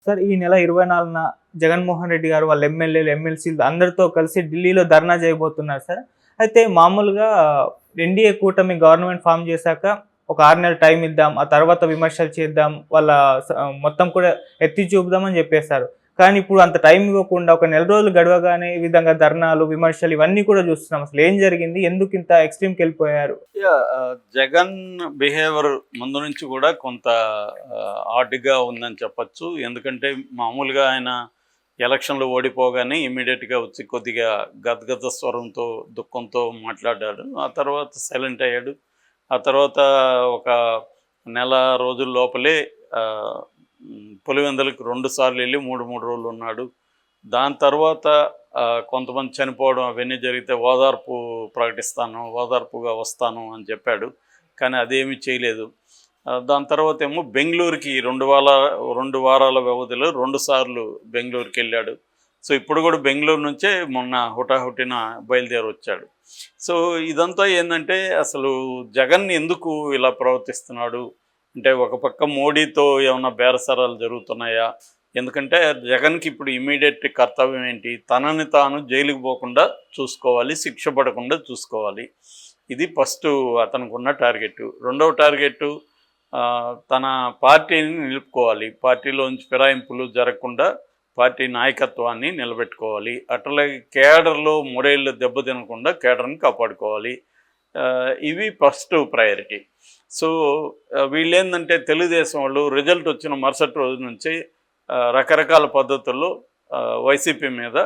Sir ఈ నెల 24న జగన్మోహన్ రెడ్డి గారు వాళ్ళ ఎమ్మెల్యేలు, ఎమ్మెల్సీలు అందరితో కలిసి ఢిల్లీలో ధర్నా చేయబోతున్నారు సార్. అయితే మామూలుగా ఎన్‌డీఏ కూటమి గవర్నమెంట్ ఫార్మ్ చేశాక ఒక 6 నెలలు టైం ఇద్దాం. ఆ తర్వాత విమర్శలు చేద్దాం. మొత్తం కూడా ఎత్తి చూపుదామని చెప్పేసారు. కానీ ఇప్పుడు అంత టైం ఇవ్వకుండా ఒక నెల రోజులు గడవగానే ఈ విధంగా ధర్నాలు, విమర్శలు ఇవన్నీ కూడా చూస్తున్నాం. అసలు ఏం జరిగింది? ఎందుకింత ఎక్స్‌ట్రీమ్‌కెళ్ళిపోయారు? జగన్ బిహేవియర్ ముందు నుంచి కూడా కొంత ఆడ్‌గా ఉందని చెప్పొచ్చు. ఎందుకంటే మామూలుగా ఆయన ఎలక్షన్‌లో ఓడిపోగానే ఇమ్మీడియేట్‌గా వచ్చి కొద్దిగా గద్గద స్వరంతో, దుఃఖంతో మాట్లాడాడు. ఆ తర్వాత సైలెంట్ అయ్యాడు. ఆ తర్వాత ఒక నెల రోజుల లోపలే పులివెందులకు 2 సార్లు వెళ్ళి 3 రోజులు ఉన్నాడు. దాని తర్వాత కొంతమంది చనిపోవడం అవన్నీ జరిగితే ఓదార్పు ప్రకటిస్తాను, ఓదార్పుగా వస్తాను అని చెప్పాడు. కానీ అదేమీ చేయలేదు. దాని తర్వాత ఏమో బెంగుళూరుకి 2 వారాల వ్యవధిలో 2 సార్లు బెంగుళూరుకి వెళ్ళాడు. సో ఇప్పుడు కూడా బెంగుళూరు నుంచే మొన్న హుటాహుటిన బయలుదేరి వచ్చాడు. సో ఇదంతా ఏంటంటే అసలు జగన్ ఎందుకు ఇలా ప్రవర్తిస్తున్నాడు అంటే, ఒక పక్క మోడీతో ఏమన్నా బేరసారాలు జరుగుతున్నాయా? ఎందుకంటే జగన్కి ఇప్పుడు ఇమ్మీడియట్ కర్తవ్యం ఏంటి? తనని తాను జైలుకి పోకుండా చూసుకోవాలి, శిక్ష పడకుండా చూసుకోవాలి. ఇది ఫస్ట్ అతనికి ఉన్న టార్గెట్. రెండవ టార్గెట్ తన పార్టీని నిలుపుకోవాలి. పార్టీలోంచి ఫిరాయింపులు జరగకుండా పార్టీ నాయకత్వాన్ని నిలబెట్టుకోవాలి. అట్లాగే కేడర్లో మొరేళ్ళు దెబ్బతినకుండా కేడర్ని కాపాడుకోవాలి. ఇవి ఫస్ట్ ప్రయారిటీ. సో వీళ్ళేందంటే తెలుగుదేశం వాళ్ళు రిజల్ట్ వచ్చిన మరుసటి రోజు నుంచి రకరకాల పద్ధతుల్లో వైసీపీ మీద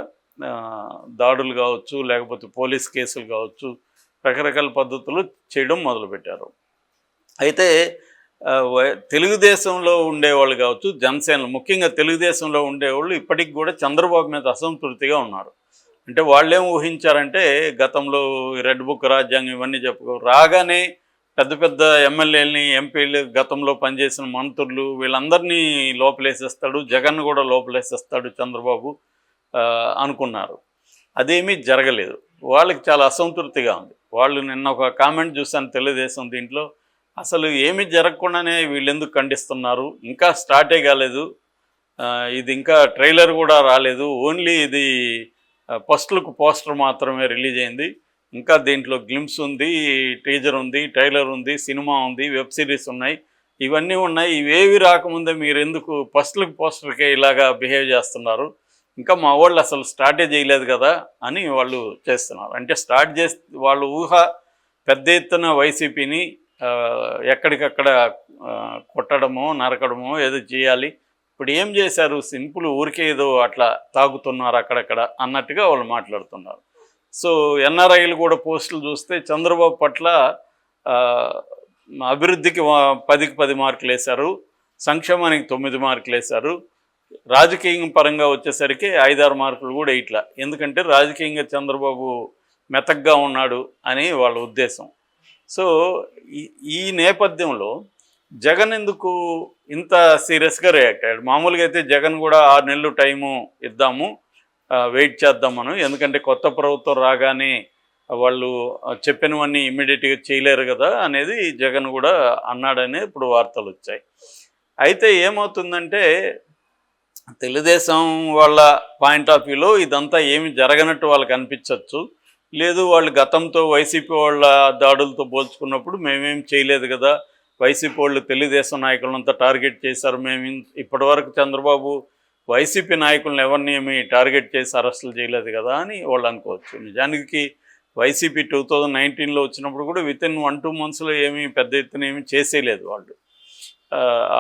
దాడులు కావచ్చు, లేకపోతే పోలీస్ కేసులు కావచ్చు, రకరకాల పద్ధతులు చేయడం మొదలుపెట్టారు. అయితే తెలుగుదేశంలో ఉండేవాళ్ళు కావచ్చు, జనసేనలు ముఖ్యంగా తెలుగుదేశంలో ఉండేవాళ్ళు ఇప్పటికి కూడా చంద్రబాబు మీద అసంతృప్తిగా ఉన్నారు. అంటే వాళ్ళేం ఊహించారంటే గతంలో రెడ్ బుక్ రాజ్యాంగం ఇవన్నీ రాగానే పెద్ద పెద్ద ఎమ్మెల్యేలని, ఎంపీలు, గతంలో పనిచేసిన మంత్రులు వీళ్ళందరినీ లోపలేసేస్తాడు, జగన్ కూడా లోపలేసేస్తాడు చంద్రబాబు అనుకున్నారు. అదేమీ జరగలేదు. వాళ్ళకి చాలా అసంతృప్తిగా ఉంది. వాళ్ళు నిన్న ఒక కామెంట్ చూశాను తెలుగుదేశం దీంట్లో, అసలు ఏమీ జరగకుండానే వీళ్ళెందుకు ఖండిస్తున్నారు, ఇంకా స్టార్టే కాలేదు, ఇది ఇంకా ట్రైలర్ కూడా రాలేదు, ఓన్లీ ఇది ఫస్ట్ లుక్ పోస్టర్ మాత్రమే రిలీజ్ అయింది, ఇంకా దీంట్లో గ్లిమ్స్ ఉంది, టీజర్ ఉంది, ట్రైలర్ ఉంది, సినిమా ఉంది, వెబ్ సిరీస్ ఉన్నాయి, ఇవన్నీ ఉన్నాయి, ఇవేవి రాకముందే మీరు ఎందుకు ఫస్ట్ లుక్ పోస్టర్కే ఇలాగా బిహేవ్ చేస్తున్నారు, ఇంకా మా వాళ్ళు అసలు స్టార్టే చేయలేదు కదా అని వాళ్ళు చేస్తున్నారు. అంటే స్టార్ట్ చేసి వాళ్ళ ఊహ పెద్ద ఎత్తున వైసీపీని ఎక్కడికక్కడ కొట్టడమో, నరకడమో ఏదో చేయాలి. ఇప్పుడు ఏం చేశారు? సింపుల్ ఊరికే ఏదో అట్లా తాగుతున్నారు అక్కడక్కడ అన్నట్టుగా వాళ్ళు మాట్లాడుతున్నారు. సో ఎన్ఆర్ఐలు కూడా పోస్టులు చూస్తే చంద్రబాబు పట్ల అభివృద్ధికి 10కి 10 మార్కులు వేశారు, సంక్షేమానికి 9 మార్కులు వేశారు, రాజకీయం పరంగా వచ్చేసరికి 5-6 మార్కులు కూడా ఇట్లా. ఎందుకంటే రాజకీయంగా చంద్రబాబు మెతగ్గా ఉన్నాడు అని వాళ్ళ ఉద్దేశం. సో ఈ నేపథ్యంలో జగన్ ఎందుకు ఇంత సీరియస్గా రియాక్ట్ అయ్యాడు? మామూలుగా అయితే జగన్ కూడా 6 నెలలు టైము ఇద్దాము, వెయిట్ చేద్దామను, ఎందుకంటే కొత్త ప్రభుత్వం రాగానే వాళ్ళు చెప్పినవన్నీ ఇమ్మీడియట్గా చేయలేరు కదా అనేది జగన్ కూడా అన్నాడనే ఇప్పుడు వార్తలు వచ్చాయి. అయితే ఏమవుతుందంటే తెలుగుదేశం వాళ్ళ పాయింట్ ఆఫ్ వ్యూలో ఇదంతా ఏమి జరగనట్టు వాళ్ళకి అనిపించవచ్చు. లేదు, వాళ్ళు గతంతో వైసీపీ వాళ్ళ దాడులతో పోల్చుకున్నప్పుడు మేమేం చేయలేదు కదా, వైసీపీ వాళ్ళు తెలుగుదేశం నాయకులంతా టార్గెట్ చేశారు, మేము ఇప్పటివరకు చంద్రబాబు వైసీపీ నాయకులను ఎవరిని ఏమి టార్గెట్ చేసి అరెస్టులు చేయలేదు కదా అని వాళ్ళు అనుకోవచ్చు. నిజానికి వైసీపీ 2019లో వచ్చినప్పుడు కూడా వితిన్ 1-2 మంత్స్లో ఏమీ పెద్ద ఎత్తున ఏమీ చేసేయలేదు వాళ్ళు.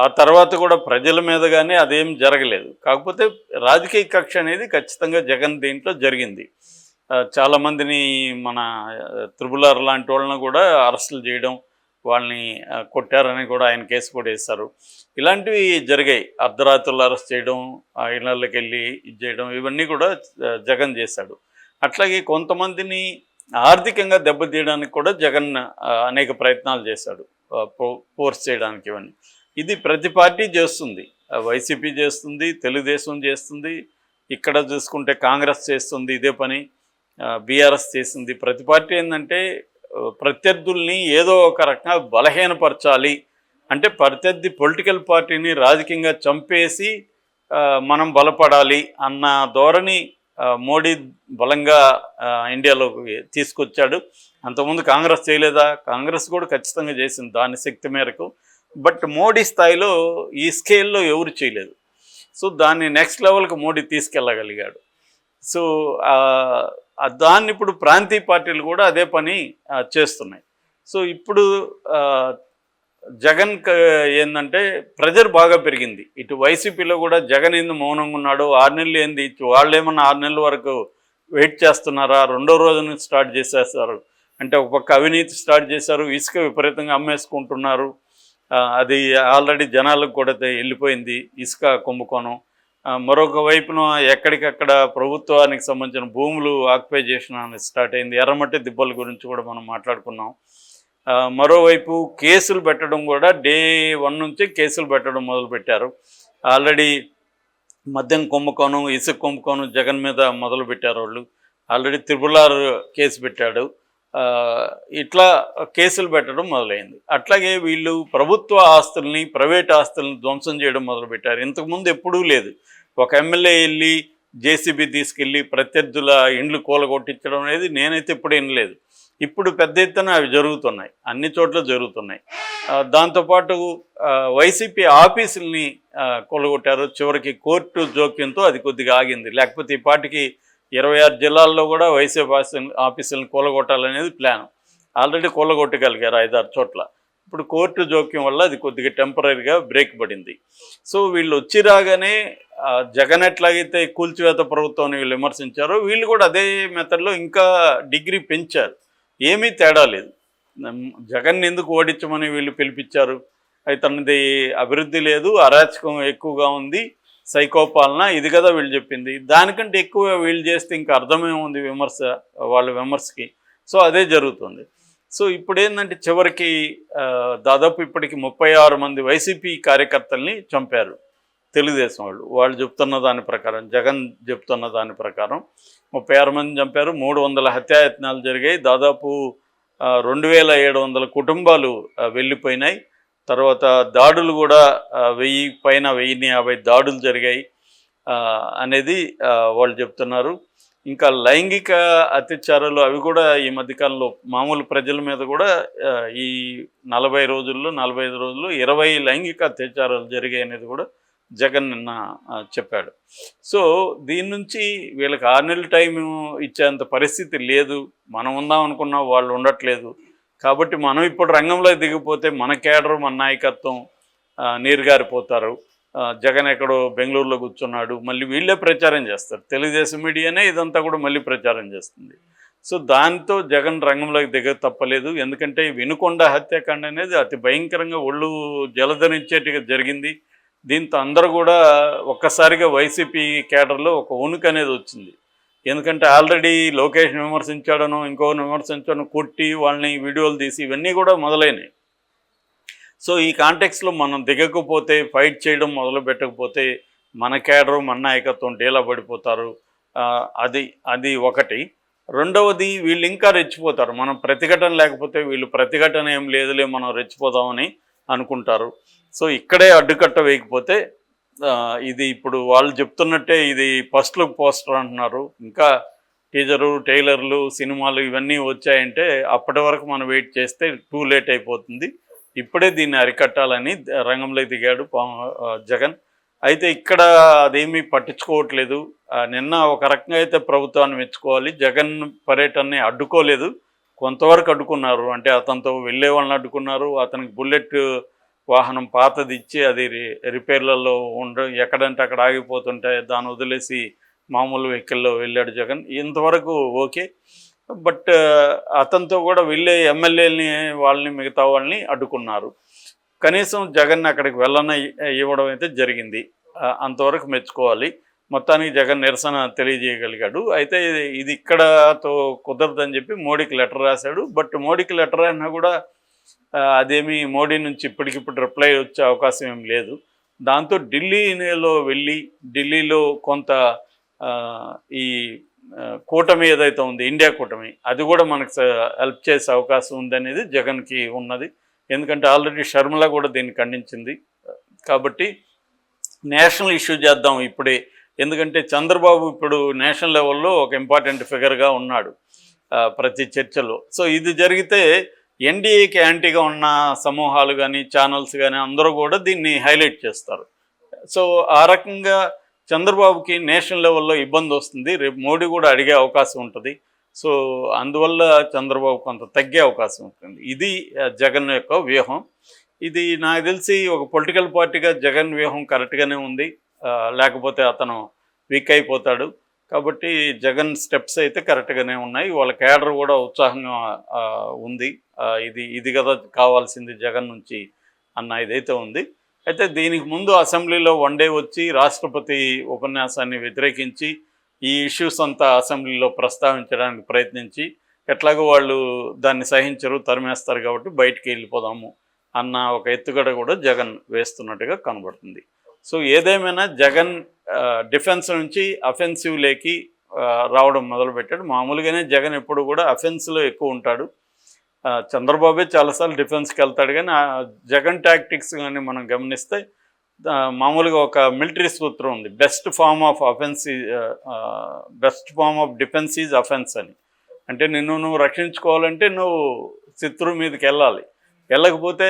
ఆ తర్వాత కూడా ప్రజల మీద కానీ అదేం జరగలేదు. కాకపోతే రాజకీయ కక్ష అనేది ఖచ్చితంగా జగన్ దీంట్లో జరిగింది. చాలామందిని మన త్రిపుల్ లాంటి వాళ్ళని కూడా అరెస్టులు చేయడం, వాళ్ళని కొట్టారని కూడా ఆయన కేసు కూడా వేశారు. ఇలాంటివి జరిగాయి. అర్ధరాత్రులు అరెస్ట్ చేయడం, ఇళ్ళకి వెళ్ళి ఇది చేయడం, ఇవన్నీ కూడా జగన్ చేశాడు. అట్లాగే కొంతమందిని ఆర్థికంగా దెబ్బతీయడానికి కూడా జగన్ అనేక ప్రయత్నాలు చేశాడు, ఫోర్స్ చేయడానికి. ఇవన్నీ ఇది ప్రతి పార్టీ చేస్తుంది. వైసీపీ చేస్తుంది, తెలుగుదేశం చేస్తుంది, ఇక్కడ చూసుకుంటే కాంగ్రెస్ చేస్తుంది ఇదే పని, బీఆర్ఎస్ చేసింది. ప్రతి పార్టీ ఏంటంటే ప్రత్యర్థుల్ని ఏదో ఒక రకంగా బలహీనపరచాలి అంటే, ప్రత్యర్థి పొలిటికల్ పార్టీని రాజకీయంగా చంపేసి మనం బలపడాలి అన్న ధోరణి మోడీ బలంగా ఇండియాలోకి తీసుకొచ్చాడు. అంతకుముందు కాంగ్రెస్ చేయలేదా? కాంగ్రెస్ కూడా ఖచ్చితంగా చేసింది దాని శక్తి మేరకు. బట్ మోడీ స్థాయిలో ఈ స్కేల్లో ఎవరు చేయలేదు. సో దాన్ని నెక్స్ట్ లెవెల్కి మోడీ తీసుకెళ్ళగలిగాడు. సో దాన్ని ఇప్పుడు ప్రాంతీయ పార్టీలు కూడా అదే పని చేస్తున్నాయి. సో ఇప్పుడు జగన్ ఏంటంటే ప్రెజర్ బాగా పెరిగింది. ఇటు వైసీపీలో కూడా జగన్ ఏంది మౌనంగా ఉన్నాడు, 6 నెలలు ఏంది, వాళ్ళు ఏమన్నా 6 నెలల వరకు వెయిట్ చేస్తున్నారా, రెండో రోజు నుంచి స్టార్ట్ చేసేస్తారు. అంటే ఒక పక్క అవినీతి స్టార్ట్ చేశారు, ఇసుక విపరీతంగా అమ్మేసుకుంటున్నారు. అది ఆల్రెడీ జనాలకు కూడా వెళ్ళిపోయింది ఇసుక కుంభకోణం. మరొక వైపున ఎక్కడికక్కడ ప్రభుత్వానికి సంబంధించిన భూములు ఆక్యుపై చేసిన స్టార్ట్ అయింది. ఎర్రమట్టి దిబ్బల గురించి కూడా మనం మాట్లాడుకున్నాం. మరోవైపు కేసులు పెట్టడం కూడా డే 1 నుంచి కేసులు పెట్టడం మొదలుపెట్టారు. ఆల్రెడీ మద్యం కుంభకోణం, ఇసుక కుంభకోణం జగన్ మీద మొదలుపెట్టారు వాళ్ళు. ఆల్రెడీ త్రిపులార్ కేసు పెట్టాడు. ఇట్లా కేసులు పెట్టడం మొదలైంది. అట్లాగే వీళ్ళు ప్రభుత్వ ఆస్తుల్ని, ప్రైవేట్ ఆస్తుల్ని ధ్వంసం చేయడం మొదలుపెట్టారు. ఇంతకుముందు ఎప్పుడూ లేదు. ఒక ఎమ్మెల్యే వెళ్ళి జేసీబీ తీసుకెళ్ళి ప్రత్యర్థుల ఇండ్లు కూలగొట్టించడం అనేది నేనైతే ఎప్పుడు వినలేదు. ఇప్పుడు పెద్ద ఎత్తున అవి జరుగుతున్నాయి, అన్ని చోట్ల జరుగుతున్నాయి. దాంతోపాటు వైసీపీ ఆఫీసుల్ని కూలగొట్టారు. చివరికి కోర్టు జోక్యంతో అది కొద్దిగా ఆగింది. లేకపోతే ఈ పాటికి 26 జిల్లాల్లో కూడా వైసీపీ ఆఫీసులను కూలగొట్టాలనేది ప్లాన్. ఆల్రెడీ కూలగొట్టగలిగారు 5-6 చోట్ల. ఇప్పుడు కోర్టు జోక్యం వల్ల అది కొద్దిగా టెంపరీగా బ్రేక్ పడింది. సో వీళ్ళు వచ్చి రాగానే జగన్ ఎట్లాగైతే కూల్చివేత ప్రభుత్వాన్ని వీళ్ళు విమర్శించారో వీళ్ళు కూడా అదే మెథడ్లో ఇంకా డిగ్రీ పెంచారు. ఏమీ తేడా లేదు. జగన్ ఎందుకు ఓడించమని వీళ్ళు పిలిపించారు? తనది అభివృద్ధి లేదు, అరాచకం ఎక్కువగా ఉంది, సైకోపాలన, ఇది కదా వీళ్ళు చెప్పింది. దానికంటే ఎక్కువ వీళ్ళు చేస్తే ఇంకా అర్థమేముంది వాళ్ళ విమర్శకి. సో అదే జరుగుతుంది. సో ఇప్పుడు ఏంటంటే చివరికి దాదాపు ఇప్పటికి 36 మంది వైసీపీ కార్యకర్తల్ని చంపారు తెలుగుదేశం వాళ్ళు చెప్తున్న దాని ప్రకారం, జగన్ చెప్తున్న దాని ప్రకారం 36 మంది చంపారు. 300 హత్యాయత్నాలు జరిగాయి. దాదాపు 2700 కుటుంబాలు వెళ్ళిపోయినాయి. తర్వాత దాడులు కూడా 1000 పైన 1050 దాడులు జరిగాయి అనేది వాళ్ళు చెప్తున్నారు. ఇంకా లైంగిక అత్యాచారాలు అవి కూడా ఈ మధ్యకాలంలో మామూలు ప్రజల మీద కూడా ఈ 40 రోజుల్లో 45 రోజుల్లో 20 లైంగిక అత్యాచారాలు జరిగాయి అనేది కూడా జగన్ నిన్న చెప్పాడు. సో దీని నుంచి వీళ్ళకి 6 నెలల టైం ఇచ్చేంత పరిస్థితి లేదు. మనం ఉందాం అనుకున్నా వాళ్ళు ఉండట్లేదు. కాబట్టి మనం ఇప్పుడు రంగంలో దిగిపోతే మన కేడర్, మన నాయకత్వం నీరుగారిపోతారు. జగన్ ఎక్కడో బెంగళూరులో కూర్చున్నాడు, మళ్ళీ వీళ్ళే ప్రచారం చేస్తారు. తెలుగుదేశం మీడియానే ఇదంతా కూడా మళ్ళీ ప్రచారం చేస్తుంది. సో దాంతో జగన్ రంగంలోకి దిగ తప్పలేదు. ఎందుకంటే వినుకొండ హత్యాకాండ అనేది అతి భయంకరంగా ఒళ్ళు జలధరించేట్టుగా జరిగింది. దీంతో అందరూ కూడా ఒక్కసారిగా వైసీపీ కేడర్లో ఒక ఉనికి అనేది వచ్చింది. ఎందుకంటే ఆల్రెడీ లోకేష్ విమర్శించాడనో ఇంకో విమర్శించాడనో కొట్టి వాళ్ళని వీడియోలు తీసి ఇవన్నీ కూడా మొదలైనవి. సో ఈ కాంటెక్స్లో మనం దిగకపోతే, ఫైట్ చేయడం మొదలు పెట్టకపోతే మన కేడరు, మన నాయకత్వం డేలా పడిపోతారు. అది ఒకటి. రెండవది, వీళ్ళు ఇంకా రెచ్చిపోతారు. మనం ప్రతిఘటన లేకపోతే వీళ్ళు ప్రతిఘటన ఏం లేదులే మనం రెచ్చిపోదామని అనుకుంటారు. సో ఇక్కడే అడ్డుకట్ట వేయకపోతే ఇది ఇప్పుడు వాళ్ళు చెప్తున్నట్టే ఇది ఫస్ట్ లుక్ పోస్టర్ అంటున్నారు. ఇంకా టీజరు, ట్రైలర్లు, సినిమాలు ఇవన్నీ వచ్చాయంటే అప్పటి వరకు మనం వెయిట్ చేస్తే టూ లేట్ అయిపోతుంది. ఇప్పుడే దీన్ని అరికట్టాలని రంగంలో దిగాడు జగన్. అయితే ఇక్కడ అదేమీ పట్టించుకోవట్లేదు. నిన్న ఒక రకంగా అయితే ప్రభుత్వాన్ని మెచ్చుకోవాలి. జగన్ పర్యటనని అడ్డుకోలేదు, కొంతవరకు అడ్డుకున్నారు. అంటే అతనితో వెళ్ళే వాళ్ళని అడ్డుకున్నారు. అతనికి బుల్లెట్ వాహనం పాతది ఇచ్చి అది రిపేర్లలో ఎక్కడంటే అక్కడ ఆగిపోతుంటే దాన్ని వదిలేసి మామూలు వెహికల్లో వెళ్ళాడు జగన్. ఇంతవరకు ఓకే. బట్ అతనితో కూడా వెళ్ళే ఎమ్మెల్యేలని వాళ్ళని మిగతా వాళ్ళని అడ్డుకున్నారు. కనీసం జగన్ అక్కడికి ఇవ్వడం అయితే జరిగింది. అంతవరకు మెచ్చుకోవాలి. మొత్తానికి జగన్ నిరసన తెలియజేయగలిగాడు. అయితే ఇది ఇక్కడతో కుదరదని చెప్పి మోడీకి లెటర్ రాశాడు. బట్ మోడీకి లెటర్ అయినా కూడా అదేమి మోడీ నుంచి ఇప్పటికిప్పుడు రిప్లై వచ్చే అవకాశం ఏం లేదు. దాంతో ఢిల్లీలో కొంత ఈ కూటమి ఏదైతే ఉంది, ఇండియా కూటమి, అది కూడా మనకు హెల్ప్ చేసే అవకాశం ఉందనేది జగన్కి ఉన్నది. ఎందుకంటే ఆల్రెడీ షర్మిల కూడా దీన్ని ఖండించింది. కాబట్టి నేషనల్ ఇష్యూ చేద్దాం ఇప్పుడే, ఎందుకంటే చంద్రబాబు ఇప్పుడు నేషనల్ లెవెల్లో ఒక ఇంపార్టెంట్ ఫిగర్గా ఉన్నాడు ప్రతి చర్చలో. సో ఇది జరిగితే ఎన్డీఏకి యాంటీగా ఉన్న సమూహాలు కానీ ఛానల్స్ కానీ అందరూ కూడా దీన్ని హైలైట్ చేస్తారు. సో ఆ రకంగా చంద్రబాబుకి నేషనల్ లెవెల్లో ఇబ్బంది వస్తుంది, రేపు మోడీ కూడా అడిగే అవకాశం ఉంటుంది. సో అందువల్ల చంద్రబాబు కొంత తగ్గే అవకాశం ఉంటుంది. ఇది జగన్ యొక్క వ్యూహం. ఇది నాకు తెలిసి ఒక పొలిటికల్ పార్టీగా జగన్ వ్యూహం కరెక్ట్గానే ఉంది, లేకపోతే అతను వీక్ అయిపోతాడు. కాబట్టి జగన్ స్టెప్స్ అయితే కరెక్ట్గానే ఉన్నాయి, వాళ్ళ కేడర్ కూడా ఉత్సాహంగా ఉంది. ఇది కదా కావాల్సింది జగన్ నుంచి అన్న ఇదైతే ఉంది. అయితే దీనికి ముందు అసెంబ్లీలో వన్ డే వచ్చి రాష్ట్రపతి ఉపన్యాసాన్ని వ్యతిరేకించి ఈ ఇష్యూస్ అంతా అసెంబ్లీలో ప్రస్తావించడానికి ప్రయత్నించి, ఎట్లాగో వాళ్ళు దాన్ని సహించరు, తరిమేస్తారు కాబట్టి బయటికి వెళ్ళిపోదాము అన్న ఒక ఎత్తుగడ కూడా జగన్ వేస్తున్నట్టుగా కనబడుతుంది. సో ఏదేమైనా జగన్ డిఫెన్స్ నుంచి అఫెన్సివ్లోకి రావడం మొదలుపెట్టాడు. మామూలుగానే జగన్ ఎప్పుడు కూడా అఫెన్స్లో ఎక్కువ ఉంటాడు. చంద్రబాబే చాలాసార్లు డిఫెన్స్కి వెళ్తాడు, కానీ జగన్ టాక్టిక్స్ కానీ మనం గమనిస్తే మామూలుగా ఒక మిలిటరీ సూత్రం ఉంది, best form of defence is offence అని. అంటే నువ్వు రక్షించుకోవాలంటే నువ్వు శత్రువు మీదకి వెళ్ళాలి, వెళ్ళకపోతే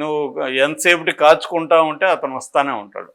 నువ్వు ఎంతసేపటి కాచుకుంటా ఉంటే అతను వస్తానే ఉంటాడు.